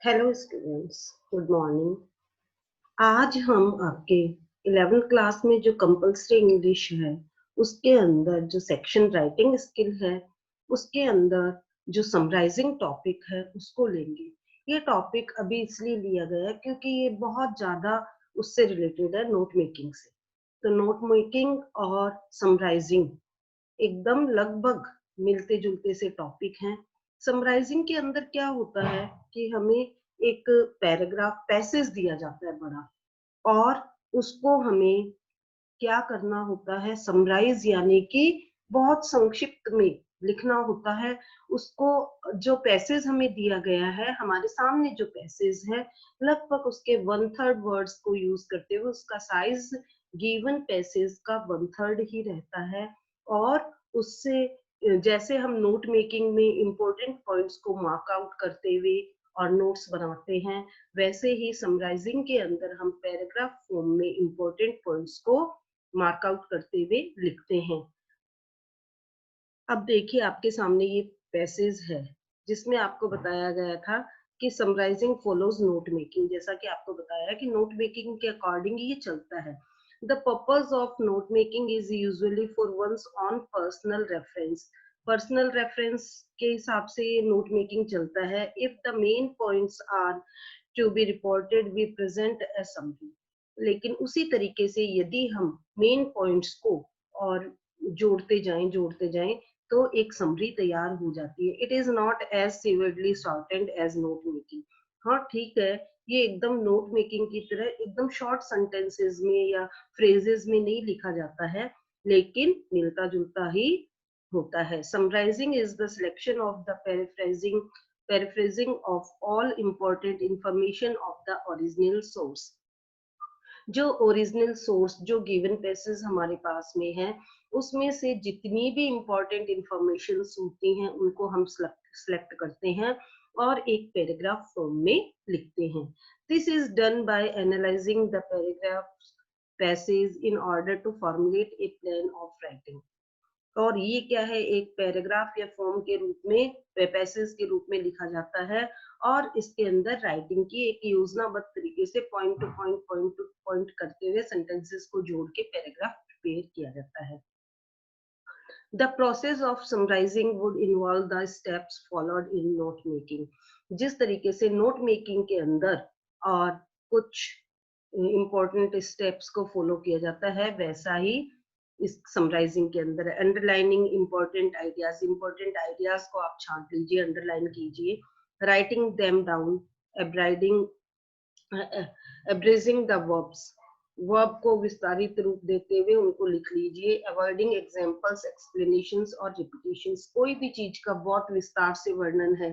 Hello students, good morning. आज हम आपके 11th क्लास में जो कंपल्सरी इंग्लिश है उसके अंदर जो सेक्शन राइटिंग स्किल है उसके अंदर जो समराइजिंग टॉपिक है उसको लेंगे। ये टॉपिक अभी इसलिए लिया गया है क्योंकि ये बहुत ज्यादा उससे रिलेटेड है, नोट मेकिंग से। तो नोट मेकिंग और समराइजिंग एकदम लगभग मिलते जुलते से टॉपिक हैं। समराइजिंग के अंदर क्या होता है कि हमें एक पैराग्राफ पैसेज दिया जाता है बड़ा, और उसको हमें क्या करना होता है, समराइज यानी कि बहुत संक्षिप्त में लिखना होता है उसको। जो पैसेज हमें दिया गया है, हमारे सामने जो पैसेज है, लगभग उसके 1/3 वर्ड्स को यूज करते हुए उसका साइज गिवन पैसेज का 1/3 ही रहता है। और उससे जैसे हम नोट मेकिंग में इंपॉर्टेंट पॉइंट्स को मार्क आउट करते हुए और नोट्स बनाते हैं, वैसे ही समराइजिंग के अंदर हम पैराग्राफ फॉर्म में इंपॉर्टेंट पॉइंट्स को मार्क आउट करते हुए लिखते हैं। अब देखिए आपके सामने ये पैसेज है जिसमें आपको बताया गया था कि समराइजिंग फॉलोज नोट मेकिंग। जैसा कि आपको बताया कि नोट मेकिंग के अकॉर्डिंग ये चलता है। The purpose of note making is usually for one's own personal reference. Personal reference के हिसाब से ये नोट मेकिंग चलता है। If the main points are to be reported we present a summary. लेकिन उसी तरीके से यदि हम मेन पॉइंट्स को और जोड़ते जाएं तो एक समरी तैयार हो जाती है। इट इज नॉट एज सिविडली शॉर्टेंड एज नोट मेकिंग। हाँ ठीक है, ये एकदम नोट मेकिंग की तरह एकदम शॉर्ट सेंटेंसेस में या फ्रेजेस में नहीं लिखा जाता है, लेकिन मिलता जुलता ही होता है। Summarising is the selection of the paraphrasing of all important information of the original source। जो ओरिजिनल सोर्स, जो गिवन पैसेज हमारे पास में है, उसमें से जितनी भी इंपॉर्टेंट इंफॉर्मेशन होती हैं उनको हम सिलेक्ट करते हैं और एक पैराग्राफ फॉर्म में लिखते हैं। This is done by analysing the paragraph passage in order to formulate a plan of writing. और ये क्या है, एक पैराग्राफ या फॉर्म के रूप में, पैसेज के रूप में लिखा जाता है और इसके अंदर राइटिंग की एक योजनाबद्ध तरीके से पॉइंट टू पॉइंट करते हुए सेंटेंसेस को जोड़ के पैराग्राफ प्रिपेयर किया जाता है। The process of summarizing would involve the steps followed in note making। जिस तरीके से नोट मेकिंग के अंदर और कुछ इम्पोर्टेंट स्टेप्स को फॉलो किया जाता है, वैसा ही इस समराइजिंग के अंदर है। अंडरलाइनिंग इंपॉर्टेंट आइडियाज को आप छांट लीजिए, अंडरलाइन कीजिए। Writing them down, abridging abridging the verbs, verb को विस्तारित रूप देते हुए उनको लिख लीजिए। अवॉइडिंग एग्जांपल्स, एक्सप्लेनेशंस और रिपीटेशंस। कोई भी चीज का बहुत विस्तार से वर्णन है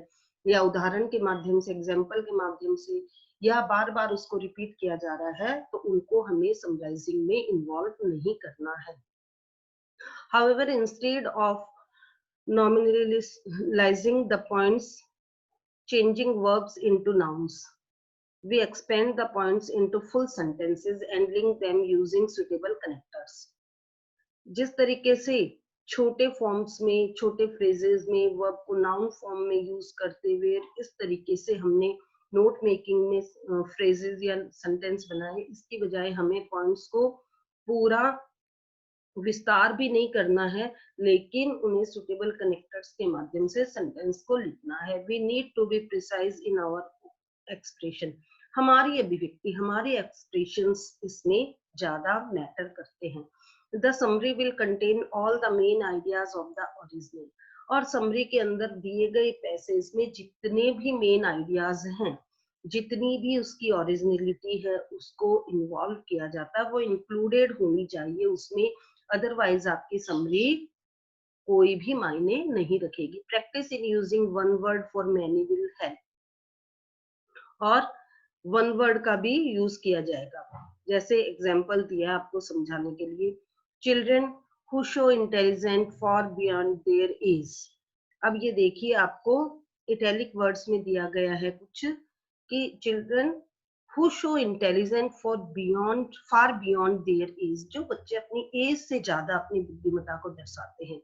या उदाहरण के माध्यम से, एग्जांपल के माध्यम से, या बार बार उसको रिपीट किया जा रहा है, तो उनको हमें समराइजिंग में इन्वॉल्व नहीं करना है। However, instead of nominalizing the points, changing verbs into nouns, we expand the points into full sentences and link them using suitable connectors। जिस तरीके से छोटे फॉर्म्स में, छोटे फ्रेजेस में वर्ब को नाउन फॉर्म में यूज करते हुए इस तरीके से हमने नोट मेकिंग में फ्रेजेस या सेंटेंस बनाए, इसकी बजाय हमें पॉइंट्स को पूरा विस्तार भी नहीं करना है, लेकिन उन्हें सुटेबल कनेक्टर्स के माध्यम से सेंटेंस को लिखना है। We need to be precise in our expression. हमारी अभिव्यक्ति, हमारे एक्सप्रेशंस इसमें ज्यादा मैटर करते हैं। The summary will contain all the main ideas of the original. और समरी के अंदर दिए गए पैसेज में जितने भी मेन आइडियाज हैं, जितनी भी उसकी ओरिजिनलिटी है, उसको इन्वॉल्व किया जाता है, वो इंक्लूडेड होनी चाहिए उसमें। अदरवाइज आपकी समरी कोई भी मायने नहीं रखेगी। Practice in using one word for many will help. और वन वर्ड का भी यूज किया जाएगा। जैसे एग्जांपल दिया आपको समझाने के लिए, children who show intelligent far beyond their age. अब ये देखिए आपको इटैलिक वर्ड्स में दिया गया है कुछ, कि children who show intelligent far beyond their age, जो बच्चे अपनी एज से ज्यादा अपनी बुद्धिमत्ता को दर्शाते हैं।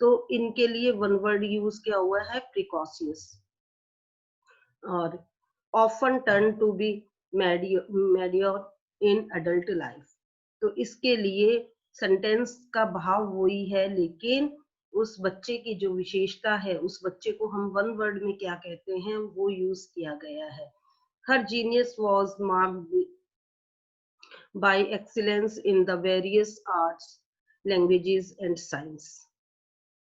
तो इनके लिए वन वर्ड यूज किया हुआ है प्रिकॉशियस। और often turn to be mature in adult life। तो इसके लिए सेंटेंस का भाव वही है, लेकिन उस बच्चे की जो विशेषता है, उस बच्चे को हम वन वर्ड में क्या कहते हैं वो यूज किया गया है। हर genius was marked by excellence in the various arts, languages and science।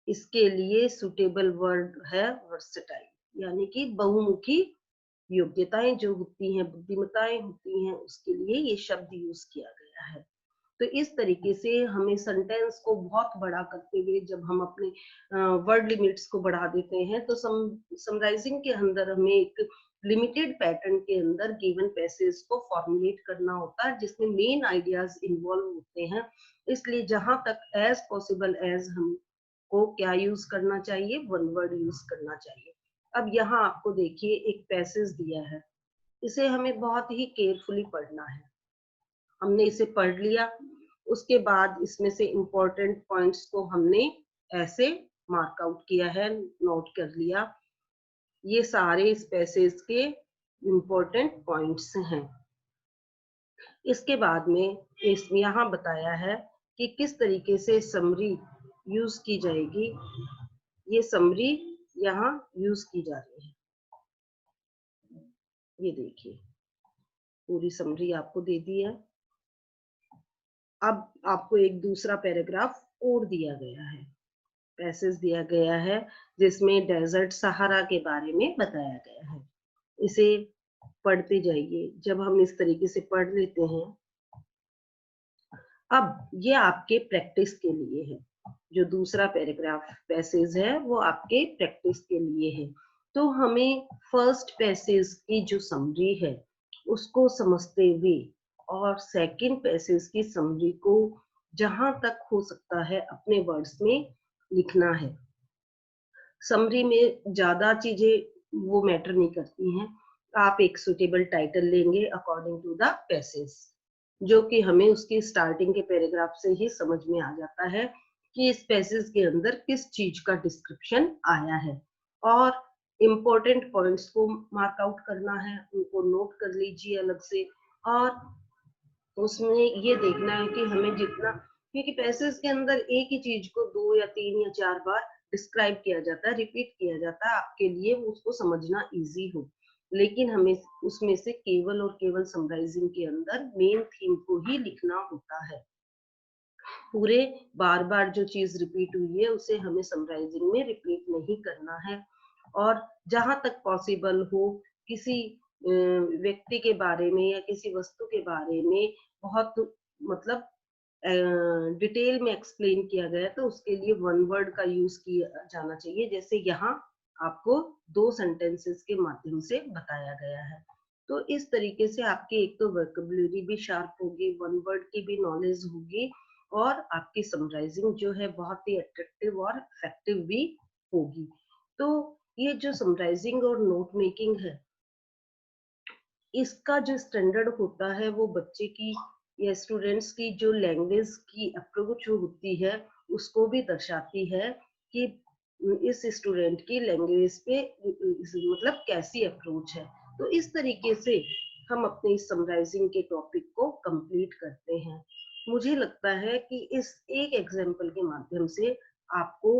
इसके लिए सुटेबल वर्ड है वर्सेटाइल, यानी कि बहुमुखी योग्यताएं जो होती हैं, बुद्धिमताएं होती हैं, उसके लिए ये शब्द यूज किया गया है। तो इस तरीके से हमें सेंटेंस को बहुत बड़ा करते हुए जब हम अपने वर्ड लिमिट्स को बढ़ा देते हैं, तो समराइजिंग के अंदर हमें एक लिमिटेड पैटर्न के अंदर गिवन पैसेज को फॉर्मुलेट करना होता है, जिसमें मेन आइडियाज इन्वॉल्व होते हैं। इसलिए जहां तक एज पॉसिबल एज हमको क्या यूज करना चाहिए, वन वर्ड यूज करना चाहिए। अब यहाँ आपको देखिए एक पैसेज दिया है, इसे हमें बहुत ही केयरफुली पढ़ना है। हमने इसे पढ़ लिया, उसके बाद इसमें से इम्पोर्टेंट पॉइंट्स को हमने ऐसे मार्क आउट किया है, नोट कर लिया। ये सारे इस पैसेज के इम्पोर्टेंट पॉइंट्स हैं। इसके बाद में इसमें यहाँ बताया है कि किस तरीके से समरी यूज की जाएगी। ये समरी यहाँ यूज की जा रही है, ये देखिए पूरी समरी आपको दे दी है। अब आपको एक दूसरा पैराग्राफ और दिया गया है, पैसेज दिया गया है, जिसमें डेजर्ट सहारा के बारे में बताया गया है। इसे पढ़ते जाइए। जब हम इस तरीके से पढ़ लेते हैं, अब ये आपके प्रैक्टिस के लिए है। जो दूसरा पैराग्राफ पैसेज है वो आपके प्रैक्टिस के लिए है। तो हमें फर्स्ट पैसेज की जो समरी है उसको समझते हुए और सेकंड पैसेज की समरी को जहां तक हो सकता है अपने वर्ड्स में लिखना है। समरी में ज्यादा चीजें वो मैटर नहीं करती हैं। आप एक सुटेबल टाइटल लेंगे अकॉर्डिंग टू द पैसेज, जो कि हमें उसकी स्टार्टिंग के पैराग्राफ से ही समझ में आ जाता है कि इस पैसेज के अंदर किस चीज का डिस्क्रिप्शन आया है। और इम्पोर्टेंट पॉइंट्स को मार्क आउट करना है, उनको नोट कर लीजिए अलग से। और उसमें ये देखना है कि हमें जितना, क्योंकि पैसेज के अंदर एक ही चीज को 2 या 3 या 4 बार डिस्क्राइब किया जाता है, रिपीट किया जाता है, आपके लिए उसको समझना इजी हो। लेकिन हमें उसमें से केवल और केवल समराइजिंग के अंदर मेन थीम को ही लिखना होता है। पूरे बार बार जो चीज रिपीट हुई है उसे हमें समराइजिंग में रिपीट नहीं करना है। और जहां तक पॉसिबल हो किसी व्यक्ति के बारे में या किसी वस्तु के बारे में बहुत मतलब डिटेल में एक्सप्लेन किया गया, तो उसके लिए वन वर्ड का यूज किया जाना चाहिए, जैसे यहाँ आपको 2 सेंटेंसेस के माध्यम से बताया गया है। तो इस तरीके से आपकी एक तो वोकैबुलरी भी शार्प होगी, वन वर्ड की भी नॉलेज होगी, और आपकी समराइजिंग जो है बहुत ही अट्रैक्टिव और इफेक्टिव भी होगी। तो ये जो समराइजिंग और नोट मेकिंग है, इसका जो स्टैंडर्ड होता है वो बच्चे की या स्टूडेंट्स की जो लैंग्वेज की अप्रोच होती है उसको भी दर्शाती है कि इस स्टूडेंट की लैंग्वेज पे मतलब कैसी अप्रोच है। तो इस तरीके से हम अपने इस समराइजिंग के टॉपिक को कंप्लीट करते हैं। मुझे लगता है कि इस एक एग्जाम्पल के माध्यम से आपको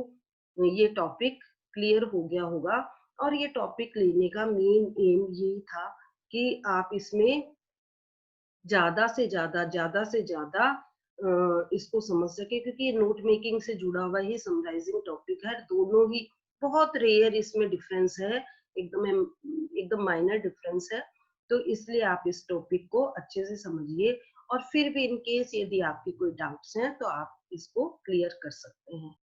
ये टॉपिक क्लियर हो गया होगा। और ये टॉपिक लेने का मेन एम यही था कि आप इसमें ज्यादा से ज्यादा इसको समझ सके, क्योंकि नोट मेकिंग से जुड़ा हुआ ही समराइजिंग टॉपिक है। दोनों ही बहुत रेयर इसमें डिफरेंस है, एकदम एकदम माइनर डिफरेंस है। तो इसलिए आप इस टॉपिक को अच्छे से समझिए, और फिर भी इन केस यदि आपकी कोई डाउट्स हैं तो आप इसको क्लियर कर सकते हैं।